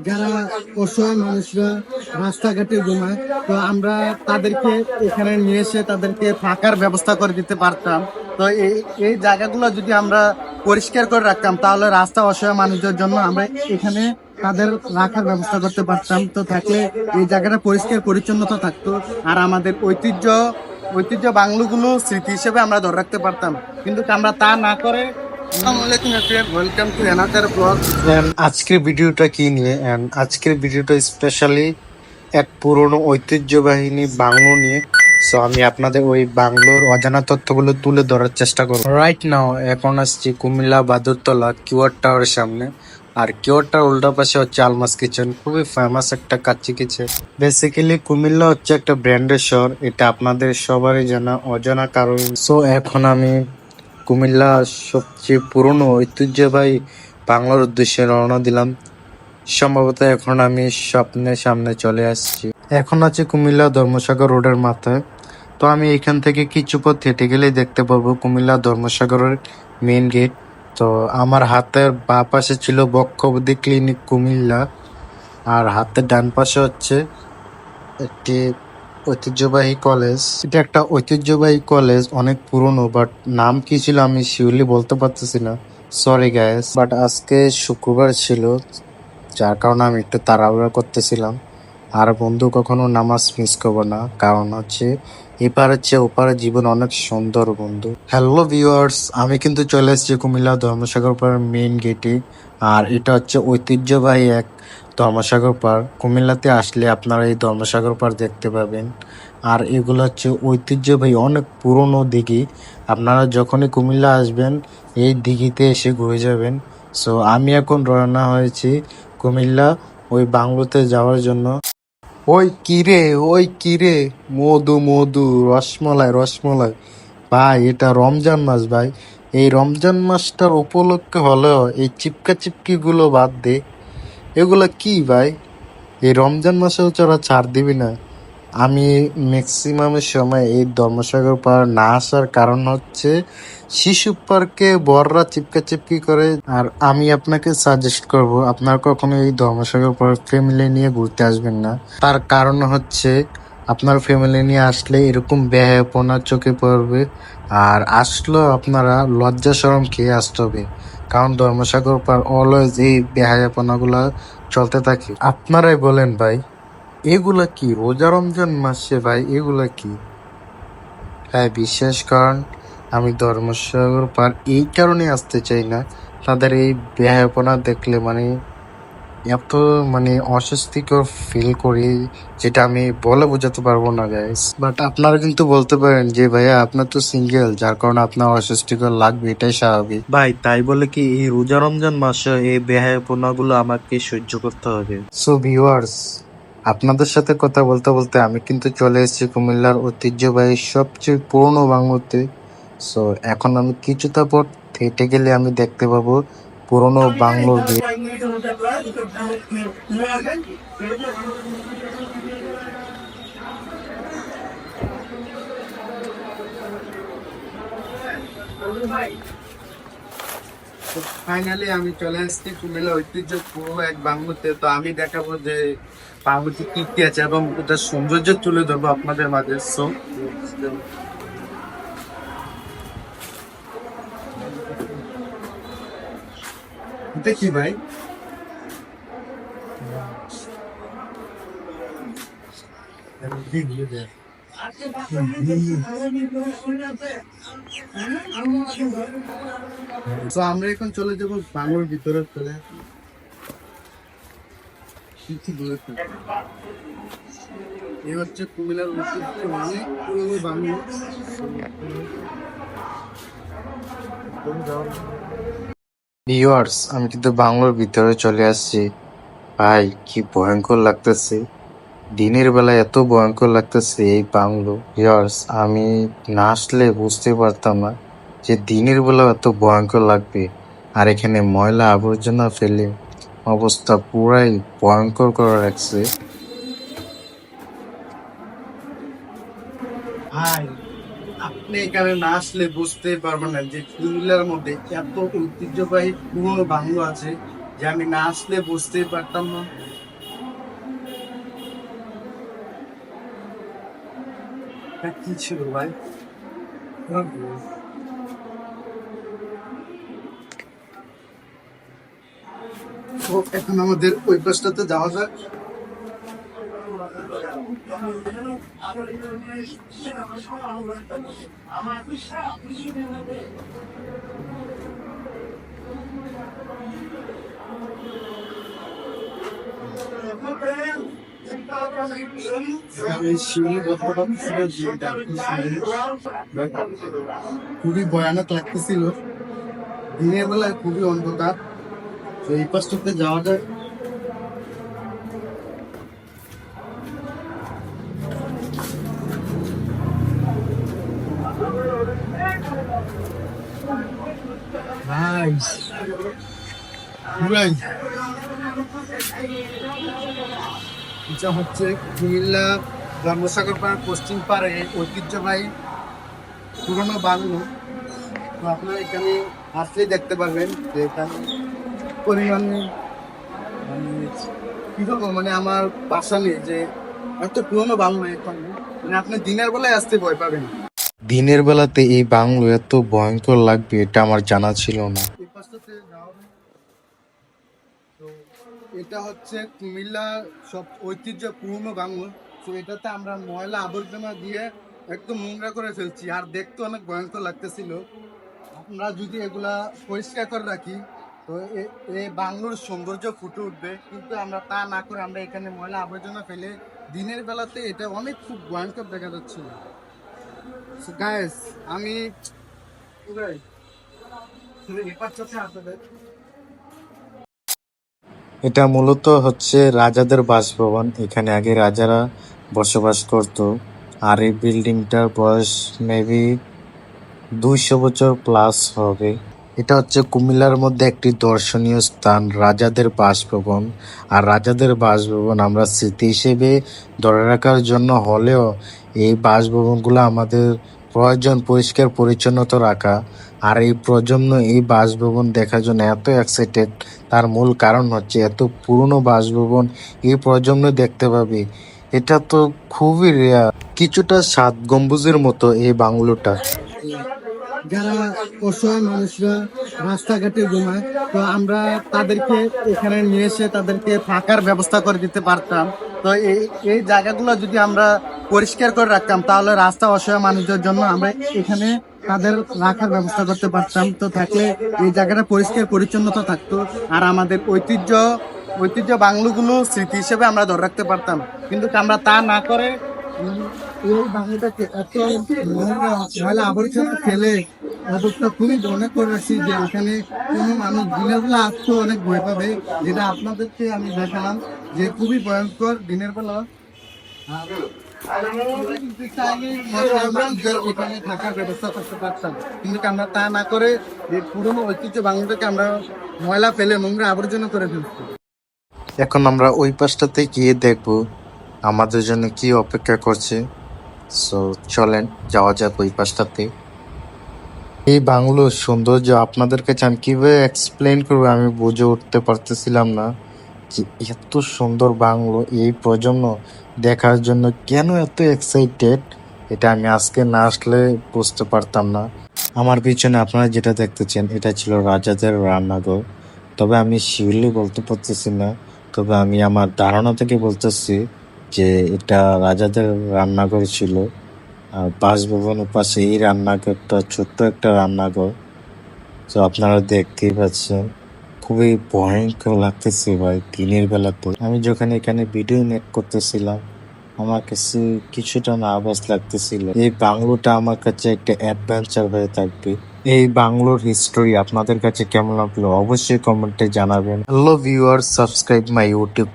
যারা অসহায় মানুষরা রাস্তাঘাটে ঘুমায়, তো আমরা তাদেরকে এখানে নিয়ে এসে তাদেরকে থাকার ব্যবস্থা করে দিতে পারতাম। তো এই এই জায়গাগুলো যদি আমরা পরিষ্কার করে রাখতাম, তাহলে রাস্তা অসহায় মানুষদের জন্য আমরা এখানে তাদের রাখার ব্যবস্থা করতে পারতাম। তো থাকলে এই জায়গাটা পরিষ্কার পরিচ্ছন্নতা থাকতো, আর আমাদের ঐতিহ্য ঐতিহ্য বাংলোগুলো স্মৃতি হিসেবে আমরা ধরে রাখতে পারতাম। কিন্তু আমরা তা না করে। Welcome to another blog. আজকের ভিডিওটা কি নিয়ে? আজকের ভিডিওটা স্পেশালি এক পুরনো ঐতিহ্যবাহী বাংলো নিয়ে। সো আমি আপনাদের ওই বাংলোর অজানা তথ্যগুলো তুলে ধরার চেষ্টা করব। রাইট নাও এখন আসছি কুমিল্লা বাদুরতলা কিওয়ার টাওয়ারের সামনে। আর কিওয়ার টাওয়ার উল্টা পাশে হচ্ছে আলমাস কিচেন, খুবই ফেমাস একটা কাচ্চি কিচেন। বেসিক্যালি কুমিল্লা হচ্ছে একটা ব্র্যান্ডের শহর, এটা আপনাদের সবারই জানা, অজানা কারণ। সো এখন আমি কুমিল্লা সবচেয়ে পুরনো ঐতিহ্যবাহী বাংলার উদ্দেশ্যে রওনা দিলাম। সম্ভবত এখন আমি স্বপ্নের সামনে চলে আসছি। এখন আছে কুমিল্লা ধর্মসাগর রোডের মাথায়। তো আমি এখান থেকে কিছু পথ হেঁটে গেলেই দেখতে পাবো কুমিল্লা ধর্মসাগরের মেইন গেট। তো আমার হাতের বাঁ পাশে ছিল বক্ষবতী ক্লিনিক কুমিল্লা, আর হাতের ডান পাশে হচ্ছে একটি ঐতিহ্যবাহী কলেজ। এটা একটা ঐতিহ্যবাহী কলেজ, অনেক পুরনো, বাট নাম কি ছিল আমি শিওরলি বলতে পারতেছি না, সরি গাইস। বাট আজকে শুক্রবার ছিল, যার কারণে আমি একটু তাড়াহুড়া করতেছিলাম। আর বন্ধু, কখনো নামাজ মিস করবো না, কারণ হচ্ছে এপারের চেয়ে ওপারের জীবন অনেক সুন্দর বন্ধু। হ্যালো ভিউয়ার্স, আমি কিন্তু চলে এসেছি কুমিল্লা ধর্মসাগর পাড়ের মেইন গেটে। আর এটা হচ্ছে ঐতিহ্যবাহী এক ধর্মসাগর পাড়। কুমিল্লাতে আসলে আপনারা এই ধর্মসাগর পাড় দেখতে পাবেন। আর এগুলো হচ্ছে ঐতিহ্যবাহী অনেক পুরনো দিঘি। আপনারা যখনই কুমিল্লা আসবেন এই দিঘিতে এসে ঘুরে যাবেন। সো আমি এখন রওনা হয়েছি কুমিল্লা ওই বাংলোতে যাওয়ার জন্য। ওই কিরে, ওই কিরে, মধু মধু, রসমলাই রসমলাই। ভাই এটা রমজান মাস ভাই, এই রমজান মাসটার উপলক্ষে হলেও এই চিপকা চিপকি গুলো বাদ দে। এগুলা কি ভাই? এই রমজান মাসেও ওরা ছাড় দিবি না? আমি ম্যাক্সিমামের সময় এই ধর্মসাগর পার না আসার কারণ হচ্ছে শিশু পার্কে বড়রা চিপকা চিপকি করে। আর আমি আপনাকে সাজেস্ট করব আপনার কখনো এই ধর্মসাগর পার ফ্যামিলি নিয়ে ঘুরতে আসবেন না। তার কারণ হচ্ছে আপনার ফ্যামিলি নিয়ে আসলে এরকম বেহায়াপনা চোখে পড়বে, আর আসলেও আপনারা লজ্জা শরম খেয়ে আসতে হবে। কারণ ধর্মসাগর পার অলওয়েজ এই বেহায়াপনাগুলা চলতে থাকে। আপনারাই বলেন ভাই, এগুলা কি রোজা রমজান মাসে ভাই? এগুলা কি? হ্যাঁ, বিশ্বাস করেন আমি ধর্মসাগর পার এই কারণে আসতে চাই না। তাদের এই বেহায়াপনা দেখলে এত অস্বস্তিকর ফিল করি, যেটা আমি বলে বোঝাতে পারবো না গাইস। বাট আপনারা কিন্তু বলতে পারেন যে ভাইয়া আপনার তো সিঙ্গেল, যার কারণে আপনার অস্বস্তিকর লাগবে, এটাই স্বাভাবিক। ভাই তাই বলে কি এই রোজা রমজান মাসে এই বেহায়াপনা গুলো আমাকে সহ্য করতে হবে? সো ভিউয়ার্স, আপনাদের সাথে কথা বলতে বলতে আমি কিন্তু চলে এসেছি কুমিল্লার ঐতিহ্যবাহী সবচেয়ে পুরনো বাংলোতে। সো এখন আমি কিছুটা পথ হেঁটে গেলে আমি দেখতে পাবো পুরনো বাংলোর গেট। ফাইনালি আমি চলে এসেছি কুমিল্লা ঐতিহ্য পুরো এক বাংলোতে। তো আমি দেখাবো যে বাংলোতে কি কি আছে এবং এটা সৌন্দর্য তুলে ধরবো আপনাদের মাঝে। সো দেখি ভাই, তো আমরা এখন চলে যাবো বাংলোর ভিতরে। চলে এই হচ্ছে কুমিল্লার ঐতিহ্য অনেক পুরনো বাংলো। ভিউয়ার্স, আমি কিন্তু বাংলোর ভিতরে চলে আসছি। ভাই কি ভয়ঙ্কর লাগতেছে, দিনের বেলা এত ভয়ঙ্কর লাগতেছে এই বাংলো। ভিউয়ার্স, আমি না আসলে বুঝতে পারতাম না যে দিনের বেলা এত ভয়ঙ্কর লাগবে। আর এখানে ময়লা আবর্জনা ফেলে অবস্থা পুরাই ভয়ঙ্কর করে রাখছে। ভাই আপনি এখানে না আসলে বুঝতে পারবেন না যে কুমিল্লার মধ্যে এত ঐতিহ্যবাহী পুরনো বাংলো আছে, যে আমি না আসলে বুঝতেই পারতাম না। এটা কি ছিল ভাই? তো এখন আমাদের ওই পাশটাতে যাওয়া যাক। এই শিউলি গল্পটা ছিল যেটা খুবই ভয়ানক লাগতেছিল, দিনের বেলায় খুবই অন্ধকার। তো এই পাশটাতে যাওয়া যায়। ভাই এটা হচ্ছে কুমিল্লা গঙ্গোসাগর পাড়ার পশ্চিম পাড়ে ঐতিহ্যবাহী পুরনো বাংলো। তো আপনারা এখানে আসলেই দেখতে পারবেন যে এখানে পরিমাণে মানে কি বলবো, মানে আমার বাসা নেই যে এত পুরনো বাংলো এখানে, মানে আপনি দিনের বেলায় আসতে ভয় পাবেন। দিনের বেলাতে এই বাংলো এত ভয়ঙ্কর লাগবে এটা আমার জানা ছিল না। এই পাশটাতে যাওয়া হবে। তো এটা হচ্ছে কুমিল্লা সব ঐতিহ্য পুরনো বাংলো। তো এটাতে আমরা ময়লা আবর্জনা দিয়ে একদম নোংরা করে ফেলছি, আর দেখতে অনেক ভয়ঙ্কর লাগতেছিল। আমরা যদি এগুলা পরিষ্কার করে রাখি তো এই বাংলোর সৌন্দর্য ফুটে উঠবে, কিন্তু আমরা তা না করে আমরা এখানে ময়লা আবর্জনা ফেলে দিনের বেলাতে এটা অনেক খুব ভয়ঙ্কর দেখা যাচ্ছিল। গাইস আমি আপনাদের এটা মূলত হচ্ছে রাজাদের বাসভবন, এখানে আগে রাজারা বসবাস করত। আর এই বিল্ডিংটার বয়স মেবি 200 বছর প্লাস হবে। এটা হচ্ছে কুমিল্লার মধ্যে একটি দর্শনীয় স্থান, রাজাদের বাসভবন। আর রাজাদের বাসভবন আমরা স্মৃতি হিসেবে ধরে রাখার জন্য হলেও এই বাসভবনগুলো আমাদের প্রয়োজন পরিষ্কার পরিচ্ছন্নতা রাখা। আর এই প্রজন্ম এই বাসভবন দেখার জন্য এত এক্সাইটেড, তার মূল কারণ হচ্ছে এত পুরনো বাসভবন এই প্রজন্ম দেখতে পাবে। এটা তো খুবই রেয়ার, কিছুটা সাত গম্বুজের মতো এই বাংলোটা। যারা অসহায় মানুষরা রাস্তাঘাটে ঘুমায়, তো আমরা তাদেরকে এখানে নিয়ে এসে তাদেরকে থাকার ব্যবস্থা করে দিতে পারতাম। তো এই জায়গাগুলো যদি আমরা পরিষ্কার করে রাখতাম তাহলে রাস্তা অসহায় মানুষদের জন্য আমরা এখানে তাদের রাখার ব্যবস্থা করতে পারতাম। তো থাকলে এই জায়গাটা পরিষ্কার পরিচ্ছন্নতা থাকতো, আর আমাদের ঐতিহ্য ঐতিহ্য বাংলোগুলো স্মৃতি হিসেবে আমরা ধরে রাখতে পারতাম। কিন্তু আমরা তা না করে এই বাংলাটাকে এত ময়লা আবর্জনা ফেলে অবস্থা খুবই মনে করে রাখছি যে এখানে কোনো মানুষ দিনের বেলা আসতেও অনেক ভয় পাবে, যেটা আপনাদেরকে আমি দেখালাম যে খুবই ভয়ঙ্কর দিনের বেলা। এখানে থাকার ব্যবস্থা করতে পারতাম, কিন্তু আমরা তা না করে যে পুরনো ঐতিহ্য বাংলাটাকে আমরা ময়লা ফেলে নোংরা আবর্জনা করে ফেলছি। এখন আমরা ওই পাশটাতে গিয়ে দেখব আমাদের জন্য কি অপেক্ষা করছে। সো চলেন যাওয়া যাক ওই পাশটাতে। এই বাংলোর সৌন্দর্য আপনাদের কাছে আমি কিভাবে এক্সপ্লেন করবো আমি বুঝে উঠতে পারতেছিলাম না যে এত সুন্দর বাংলো এই প্রজন্ম দেখার জন্য কেন এত এক্সাইটেড, এটা আমি আজকে না আসলে বুঝতে পারতাম না। আমার পিছনে আপনারা যেটা দেখতেছেন এটা ছিল রাজাদের রান্নাঘর, তবে আমি শিওরলি বলতে পারতেছি না, তবে আমি আমার ধারণা থেকে বলতেছি যে এটা রাজাদের রান্নাঘর ছিল। আর বাসভবনের পাশে এই রান্নাঘরটা ছোট্ট একটা রান্নাঘর। তো আপনারা দেখতেই পাচ্ছেন খুবই ভয়ঙ্কর লাগতেছে ভাই দিনের বেলাতে। আমি যখন এখানে ভিডিও মেক করতেছিলাম আমার কাছে কিছুটা নার্ভাস লাগতেছিল। এই বাংলোটা আমার কাছে একটা অ্যাডভেঞ্চার হয়ে থাকবে। এই বাংলোর হিস্টোরি আপনাদের কাছে কেমন লাগলো অবশ্যই কমেন্টে জানাবেন। Hello viewers, subscribe my YouTube